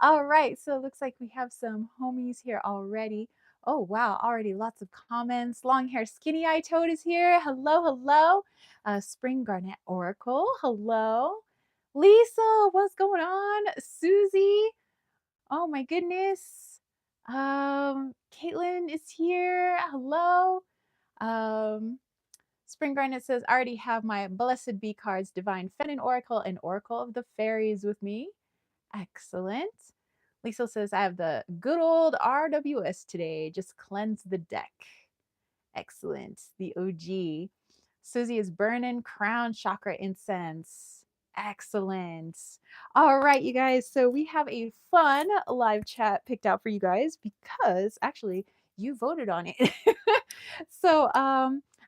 All right, so it looks like we have some homies here already. Oh, wow, already lots of comments. Long hair skinny eye toad is here. Hello, hello. Spring Garnet Oracle, hello. Lisa, what's going on? Susie, oh my goodness. Caitlin is here. Hello. Um, Spring Garnet says, I already have my Blessed Bee cards, Divine Feminine Oracle, and Oracle of the Fairies with me. Excellent. Lisa says, I have the good old RWS today. Just cleanse the deck. Excellent. The OG. Susie is burning crown chakra incense. Excellent. All right, you guys. So we have a fun live chat picked out for you guys because actually you voted on it.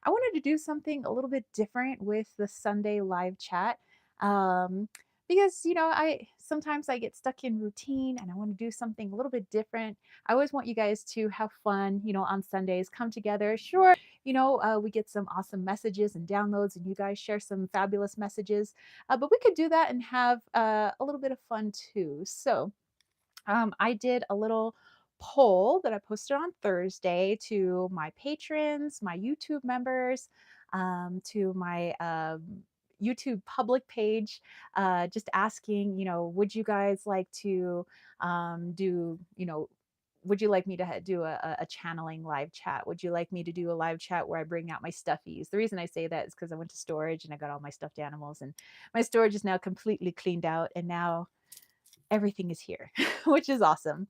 I wanted to do something a little bit different with the Sunday live chat. Um, because I sometimes I get stuck in routine and I want to do something a little bit different. I always want you guys to have fun, on Sundays, come together. Sure, we get some awesome messages and downloads, and you guys share some fabulous messages. But we could do that and have a little bit of fun too. I did a little poll that I posted on Thursday to my patrons, my YouTube members, to my YouTube public page, just asking, would you guys like to do, would you like me to do a channeling live chat? Would you like me to do a live chat where I bring out my stuffies? The reason I say that is because I went to storage and I got all my stuffed animals, and my storage is now completely cleaned out, and now everything is here, which is awesome.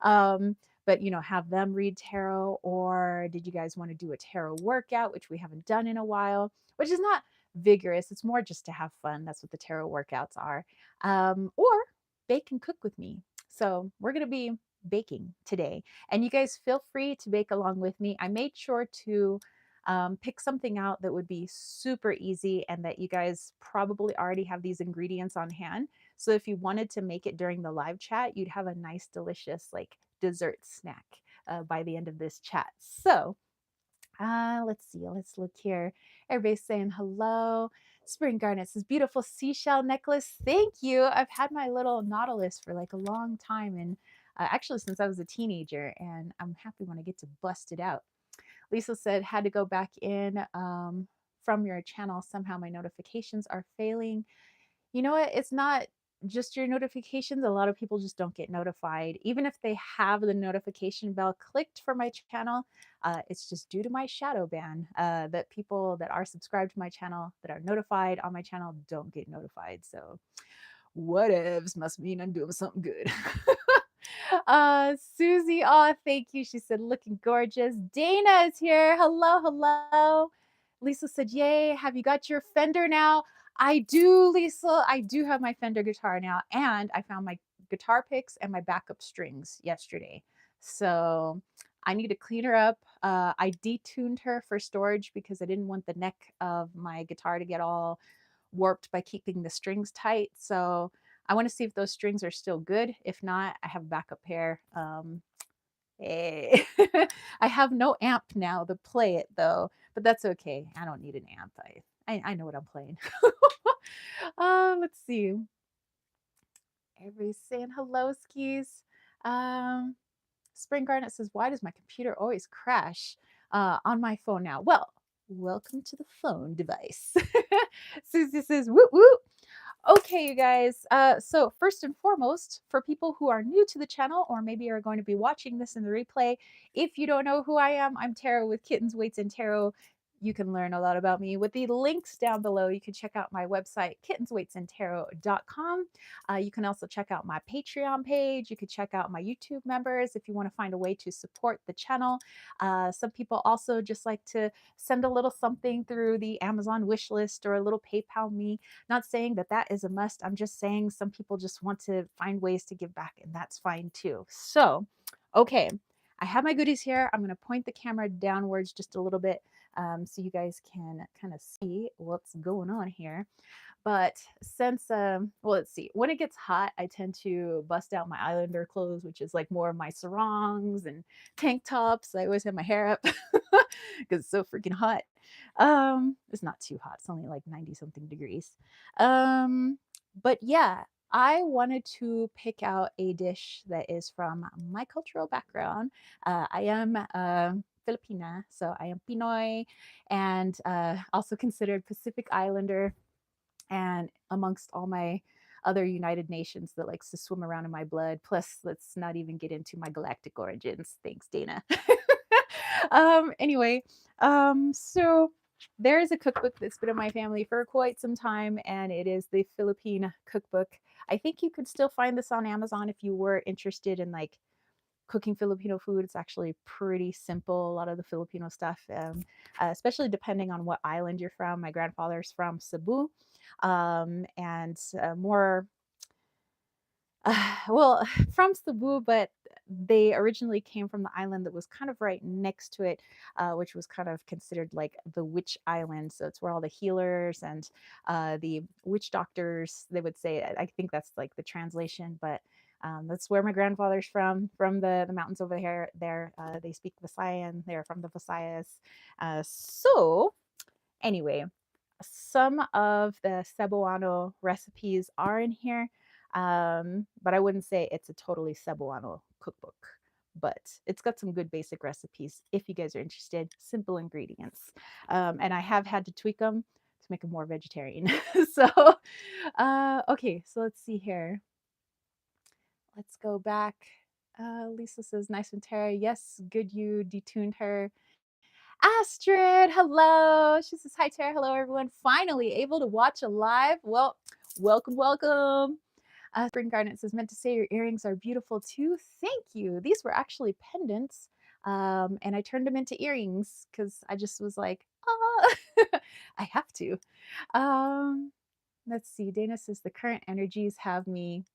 But have them read tarot, or did you guys want to do a tarot workout, which we haven't done in a while, which is not vigorous. It's more just to have fun. That's what the tarot workouts are. Or bake and cook with me. So we're going to be baking today, and you guys feel free to bake along with me. I made sure to pick something out that would be super easy and that you guys probably already have these ingredients on hand. So if you wanted to make it during the live chat, you'd have a nice, delicious like dessert snack by the end of this chat. So let's see, let's look here. Everybody's saying hello. Spring Garnet says, beautiful seashell necklace. Thank you. I've had my little nautilus for like a long time, and actually since I was a teenager, and I'm happy when I get to bust it out. Lisa said, had to go back in from your channel. Somehow my notifications are failing. You know what? It's not just your notifications. A lot of people just don't get notified. Even if they have the notification bell clicked for my channel, it's just due to my shadow ban that people that are subscribed to my channel, that are notified on my channel, don't get notified. So whatevs, must mean I'm doing something good. Susie, oh, thank you. She said, looking gorgeous. Dana is here. Hello, hello. Lisa said, yay, have you got your Fender now? I do, Lisa. I do have my Fender guitar now. And I found my guitar picks and my backup strings yesterday. So I need to clean her up. I detuned her for storage because I didn't want the neck of my guitar to get all warped by keeping the strings tight. So I want to see if those strings are still good. If not, I have a backup pair. Hey. I have no amp now to play it though, but that's okay. I don't need an amp. I know what I'm playing. Let's see. Everybody's saying hello, skis. Um, Spring Garnet says, why does my computer always crash on my phone now? Well, welcome to the phone device. Susie says, whoop, whoop. Okay, you guys. So first and foremost, for people who are new to the channel or maybe are going to be watching this in the replay, if you don't know who I am, I'm Tarot with Kittens, Weights, and Tarot. You can learn a lot about me with the links down below. You can check out my website, kittensweightsandtarot.com. You can also check out my Patreon page. You could check out my YouTube members if you want to find a way to support the channel. Some people also just like to send a little something through the Amazon wish list or a little PayPal me. Not saying that that is a must. I'm just saying some people just want to find ways to give back, and that's fine too. So, okay, I have my goodies here. I'm going to point the camera downwards just a little bit so you guys can kind of see what's going on here. But since, well, let's see, when it gets hot, I tend to bust out my Islander clothes, which is like more of my sarongs and tank tops. I always have my hair up because it's so freaking hot. It's not too hot. It's only like 90 something degrees. But yeah, I wanted to pick out a dish that is from my cultural background. I am Filipina, so I am Pinoy, and also considered Pacific Islander. And amongst all my other United Nations that likes to swim around in my blood. Plus, let's not even get into my galactic origins. Thanks, Dana. Anyway, so there is a cookbook that's been in my family for quite some time, and it is the Philippine cookbook. I think you could still find this on Amazon if you were interested in like cooking Filipino food. It's actually pretty simple. A lot of the Filipino stuff, especially depending on what island you're from. My grandfather's from Cebu, and more well, from Cebu, but they originally came from the island that was kind of right next to it, which was kind of considered like the witch island. So it's where all the healers and the witch doctors, they would say. I think that's like the translation, but that's where my grandfather's from the mountains over here. There, they speak Visayan. They're from the Visayas. So anyway, some of the Cebuano recipes are in here, but I wouldn't say it's a totally Cebuano cookbook. But it's got some good basic recipes if you guys are interested. Simple ingredients, and I have had to tweak them to make them more vegetarian. So, okay, so let's see here. Let's go back. Lisa says, "Nice one, Tara. Yes, good. You detuned her." Astrid, hello. She says, "Hi, Tara. Hello, everyone. Finally able to watch a live. Well, welcome, welcome." Spring Garnet says, "Meant to say your earrings are beautiful too. Thank you. These were actually pendants, and I turned them into earrings because I just was like, oh, I have to." Um, let's see. Dana says, "The current energies have me."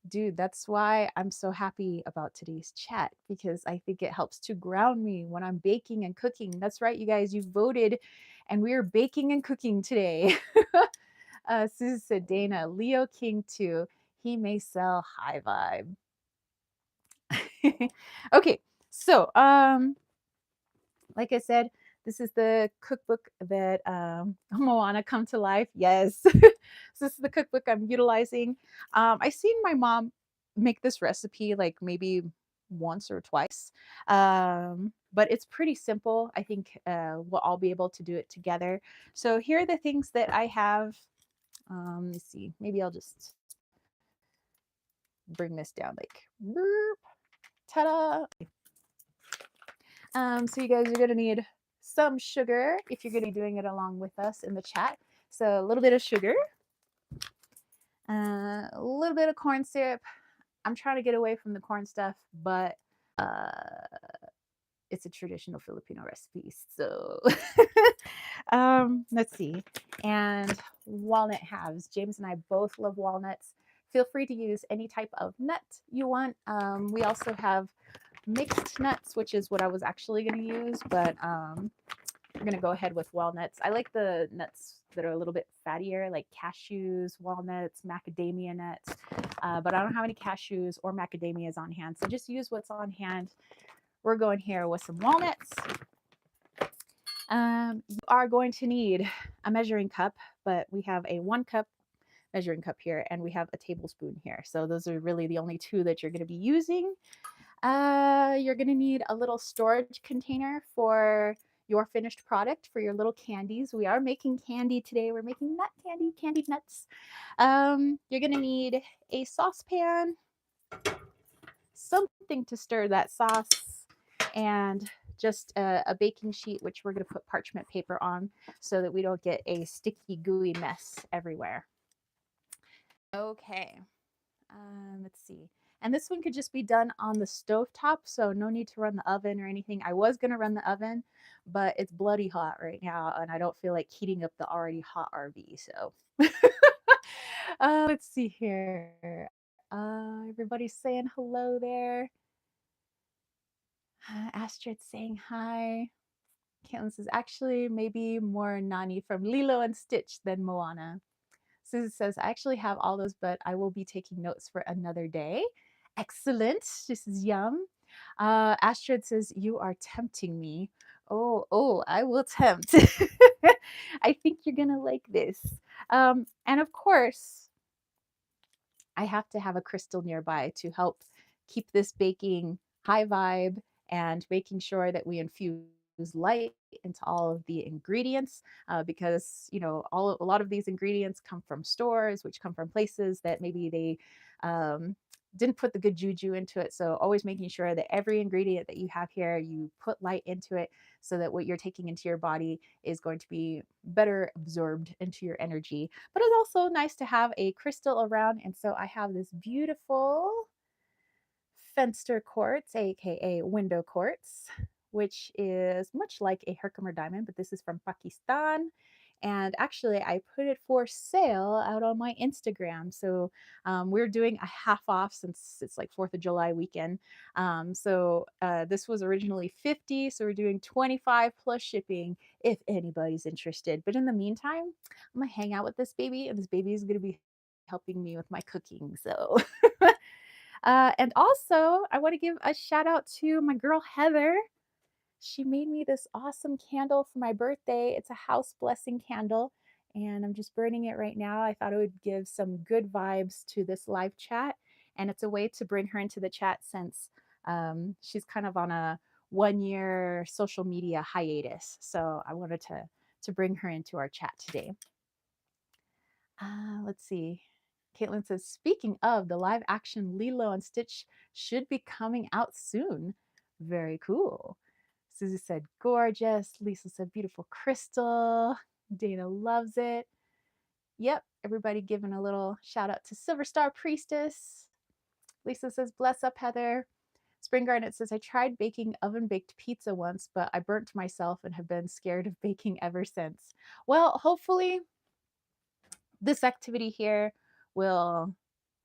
Dude, that's why I'm so happy about today's chat because I think it helps to ground me when I'm baking and cooking. That's right, you guys, you voted and we are baking and cooking today. Susan said, "Dana, Leo King too. He may sell high vibe." Okay, so like I said, this is the cookbook that Moana come to life. Yes, so this is the cookbook I'm utilizing. I seen my mom make this recipe like maybe once or twice, but it's pretty simple. I think we'll all be able to do it together. So here are the things that I have. Let's see. Maybe I'll just bring this down like, burp, ta-da. So you guys are going to need some sugar if you're going to be doing it along with us in the chat. So a little bit of sugar, a little bit of corn syrup. I'm trying to get away from the corn stuff, but uh, it's a traditional Filipino recipe. So let's see. And walnut halves. James and I both love walnuts. Feel free to use any type of nut you want. We also have mixed nuts, which is what I was actually going to use, but I'm going to go ahead with walnuts. I like the nuts that are a little bit fattier, like cashews, walnuts, macadamia nuts, but I don't have any cashews or macadamias on hand, so just use what's on hand. We're going here with some walnuts. You are going to need a measuring cup, but we have a 1 cup measuring cup here, and we have a tablespoon here. So those are really the only two that you're going to be using. You're going to need a little storage container for your finished product for your little candies. We are making candy today. We're making nut candy, candied nuts. You're going to need a saucepan, something to stir that sauce, and just a baking sheet, which we're going to put parchment paper on so that we don't get a sticky, gooey mess everywhere. Okay. Let's see. And this one could just be done on the stove top, so no need to run the oven or anything. I was going to run the oven, but it's bloody hot right now, and I don't feel like heating up the already hot RV. So let's see here. Everybody's saying hello there. Astrid saying hi. Caitlin says, "Actually, maybe more Nani from Lilo and Stitch than Moana." Susan says, "I actually have all those, but I will be taking notes for another day." Excellent. This is yum. Astrid says, "You are tempting me." Oh, I will tempt. I think you're going to like this. And of course, I have to have a crystal nearby to help keep this baking high vibe and making sure that we infuse light into all of the ingredients because a lot of these ingredients come from stores, which come from places that maybe they um, didn't put the good juju into it. So always making sure that every ingredient that you have here, you put light into it so that what you're taking into your body is going to be better absorbed into your energy. But it's also nice to have a crystal around. And so I have this beautiful Fenster quartz, aka window quartz, which is much like a Herkimer diamond, but this is from Pakistan. And actually, I put it for sale out on my Instagram. So we're doing a half off since it's like 4th of July weekend. This was originally 50, so we're doing 25 plus shipping if anybody's interested. But in the meantime, I'm gonna hang out with this baby, and this baby is gonna be helping me with my cooking. So and also, I want to give a shout out to my girl Heather. She made me this awesome candle for my birthday. It's a house blessing candle, and I'm just burning it right now. I thought it would give some good vibes to this live chat, and it's a way to bring her into the chat since she's kind of on a 1 year social media hiatus. So I wanted to bring her into our chat today. Let's see. Caitlin says, speaking of, the live action Lilo and Stitch should be coming out soon. Very cool. Susie said, gorgeous. Lisa said, beautiful crystal. Dana loves it. Yep, everybody giving a little shout out to Silver Star Priestess. Lisa says, bless up, Heather. Spring Garnet says, I tried baking oven baked pizza once, but I burnt myself and have been scared of baking ever since. Well, hopefully this activity here will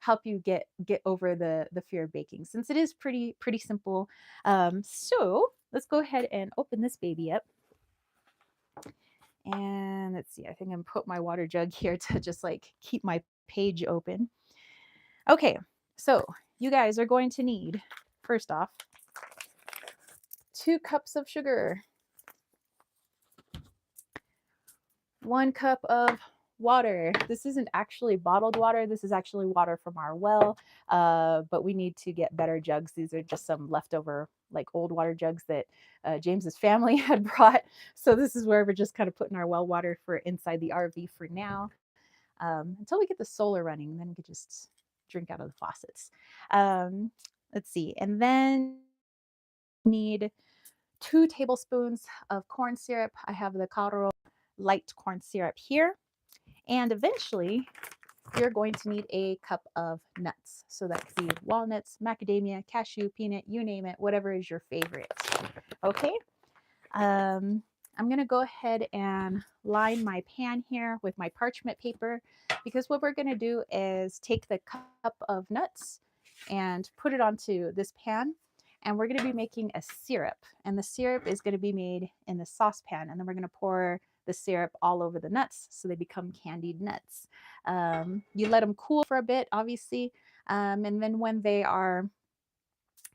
help you get over the fear of baking since it is pretty simple. So let's go ahead and open this baby up. And let's see, I think I'm gonna put my water jug here to just like keep my page open. Okay, so you guys are going to need, first off, 2 cups of sugar, 1 cup of water. This isn't actually bottled water. This is actually water from our well, but we need to get better jugs. These are just some leftover, like old water jugs that James's family had brought. So this is where we're just kind of putting our well water for inside the RV for now, until we get the solar running. Then we could just drink out of the faucets. Let's see, and then need 2 tablespoons of corn syrup. I have the Caro light corn syrup here. And eventually, you're going to need a cup of nuts. So that could be walnuts, macadamia, cashew, peanut, you name it, whatever is your favorite. Okay. I'm going to go ahead and line my pan here with my parchment paper because what we're going to do is take the cup of nuts and put it onto this pan. And we're going to be making a syrup. And the syrup is going to be made in the saucepan. And then we're going to pour the syrup all over the nuts so they become candied nuts. You let them cool for a bit, obviously. And then when they are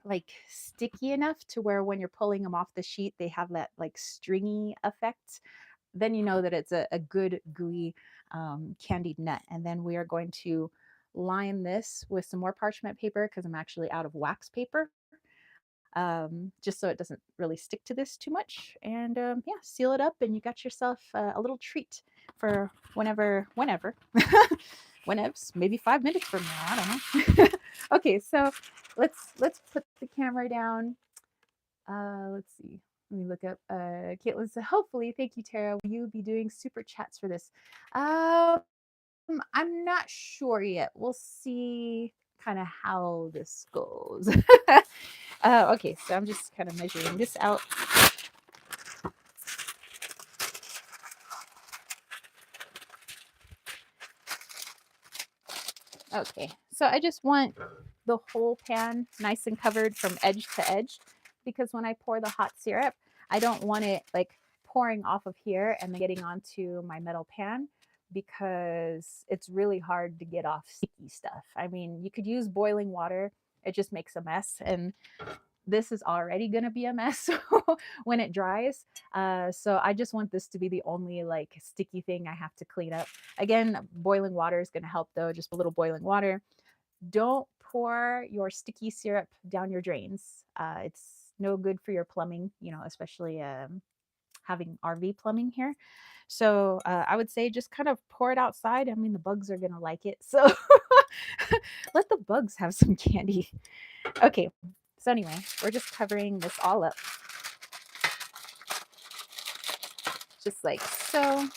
like sticky enough to where when you're pulling them off the sheet, they have that like stringy effect, then you know that it's a good gooey candied nut. And then we are going to line this with some more parchment paper because I'm actually out of wax paper. Just so it doesn't really stick to this too much. And yeah, seal it up, and you got yourself a little treat for whenever, whenever, maybe 5 minutes from now. I don't know. Okay, so let's put the camera down. Let's see. Let me look up. Caitlin said, hopefully, thank you, Tara. Will you be doing super chats for this? I'm not sure yet. We'll see kind of how this goes. Okay, so I'm just kind of measuring this out. Okay, so I just want the whole pan nice and covered from edge to edge because when I pour the hot syrup, I don't want it like pouring off of here and then getting onto my metal pan because it's really hard to get off sticky stuff. I mean, you could use boiling water, it just makes a mess. And this is already going to be a mess when it dries. So I just want this to be the only like sticky thing I have to clean up. Again, boiling water is going to help though, just a little boiling water. don't pour your sticky syrup down your drains. It's no good for your plumbing, especially having RV plumbing here. So I would say just kind of pour it outside. I mean, the bugs are going to like it. So let the bugs have some candy. Okay. So anyway, we're just covering this all up just like so.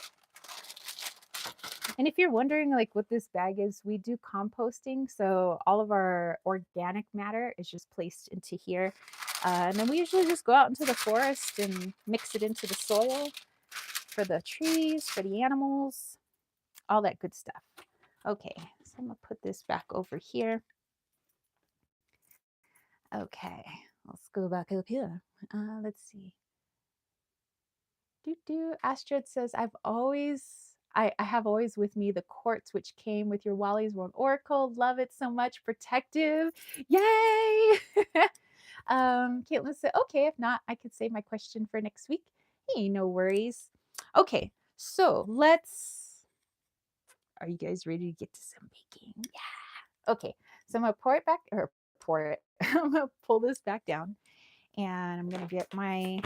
And if you're wondering like what this bag is, we do composting. So all of our organic matter is just placed into here. And then we usually just go out into the forest and mix it into the soil for the trees, for the animals, all that good stuff. Okay, so I'm gonna put this back over here. Okay, let's go back up here. Let's see. Astrid says, I have always with me the quartz which came with your Wally's World Oracle. Love it so much. Protective. Yay! Caitlin said, okay, if not, I could save my question for next week. Hey, no worries. Okay, so are you guys ready to get to some baking? Yeah. Okay, so I'm gonna pour it. I'm gonna pull this back down and I'm gonna get my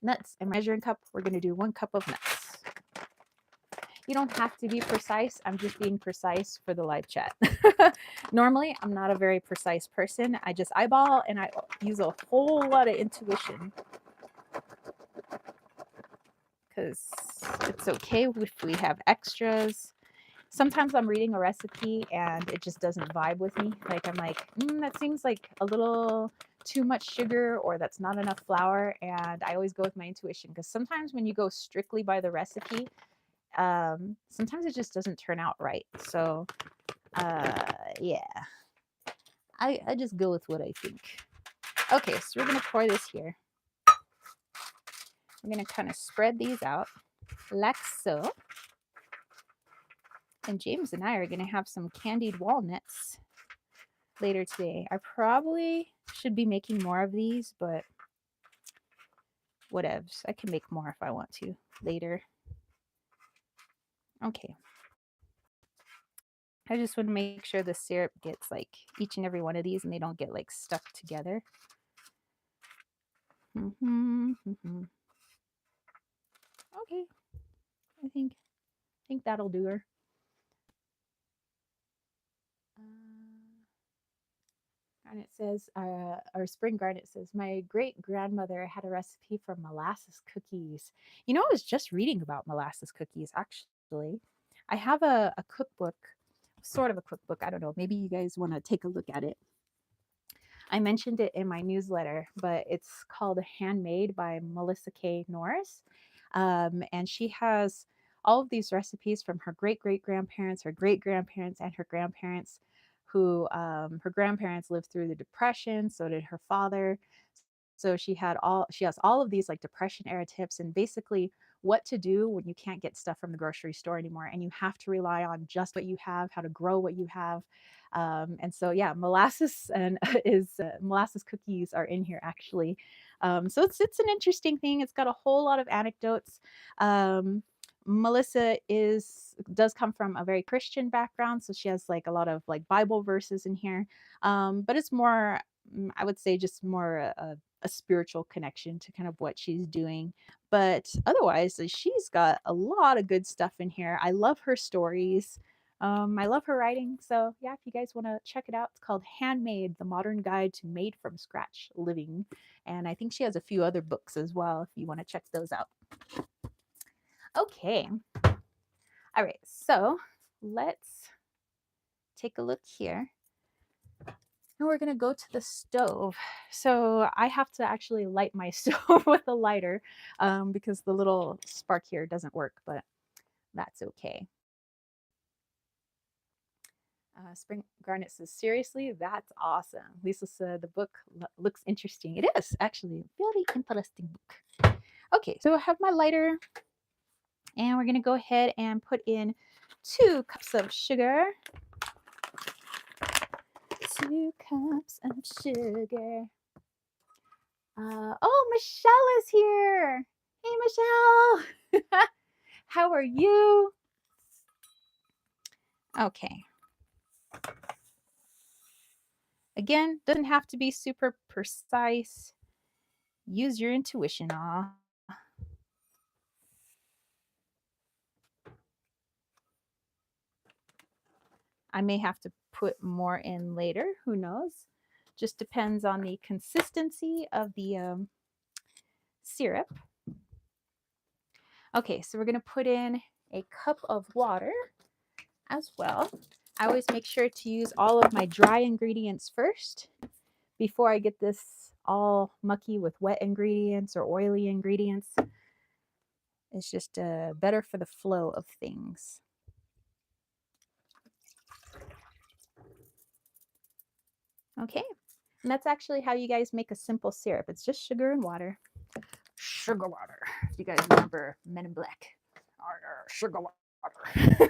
nuts and measuring cup. We're gonna do 1 cup of nuts. You don't have to be precise. I'm just being precise for the live chat. Normally, I'm not a very precise person. I just eyeball and I use a whole lot of intuition because it's okay if we have extras. Sometimes I'm reading a recipe and it just doesn't vibe with me. Like I'm like, that seems like a little too much sugar or that's not enough flour. And I always go with my intuition because sometimes when you go strictly by the recipe, sometimes it just doesn't turn out right. So yeah, I just go with what I think. Okay, so we're gonna pour this here. I'm gonna kind of spread these out like so. And James and I are gonna have some candied walnuts later today. I probably should be making more of these, but whatevs. I can make more if I want to later. Okay. I just want to make sure the syrup gets like each and every one of these and they don't get like stuck together. Okay. I think that'll do her. Garnet says, or Spring Garnet says, my great grandmother had a recipe for molasses cookies. I was just reading about molasses cookies actually. I have a cookbook, sort of a cookbook. I don't know. Maybe you guys want to take a look at it. I mentioned it in my newsletter, but it's called Handmade by Melissa K. Norris. And she has all of these recipes from her great great grandparents, her great grandparents, and her grandparents, who her grandparents lived through the Depression, so did her father. So she has all of these like Depression era tips and basically what to do when you can't get stuff from the grocery store anymore and you have to rely on just what you have, how to grow what you have. And so yeah, molasses and molasses cookies are in here actually. So it's an interesting thing. It's got a whole lot of anecdotes. Melissa does come from a very Christian background, so she has like a lot of like Bible verses in here. But it's more, I would say, just more a spiritual connection to kind of what she's doing. But otherwise, she's got a lot of good stuff in here. I love her stories. I love her writing. So yeah, if you guys want to check it out, it's called Handmade: The Modern Guide to Made from Scratch Living. And I think she has a few other books as well if you want to check those out. Okay. All right. So let's take a look here. And we're going to go to the stove. So I have to actually light my stove with a lighter because the little spark here doesn't work, but that's okay. Spring Garnet says, seriously, that's awesome. Lisa said the book looks interesting. It is actually a very interesting book. Okay, so I have my lighter and we're going to go ahead and put in 2 cups of sugar. 2 cups of sugar. Oh, Michelle is here. Hey, Michelle. How are you? Okay. Again, doesn't have to be super precise. Use your intuition. I may have to put more in later. Who knows? Just depends on the consistency of the syrup. Okay, so we're going to put in a cup of water as well. I always make sure to use all of my dry ingredients first before I get this all mucky with wet ingredients or oily ingredients. It's just better for the flow of things. Okay, and that's actually how you guys make a simple syrup. It's just sugar and water. Sugar water. You guys remember Men in Black? Sugar water.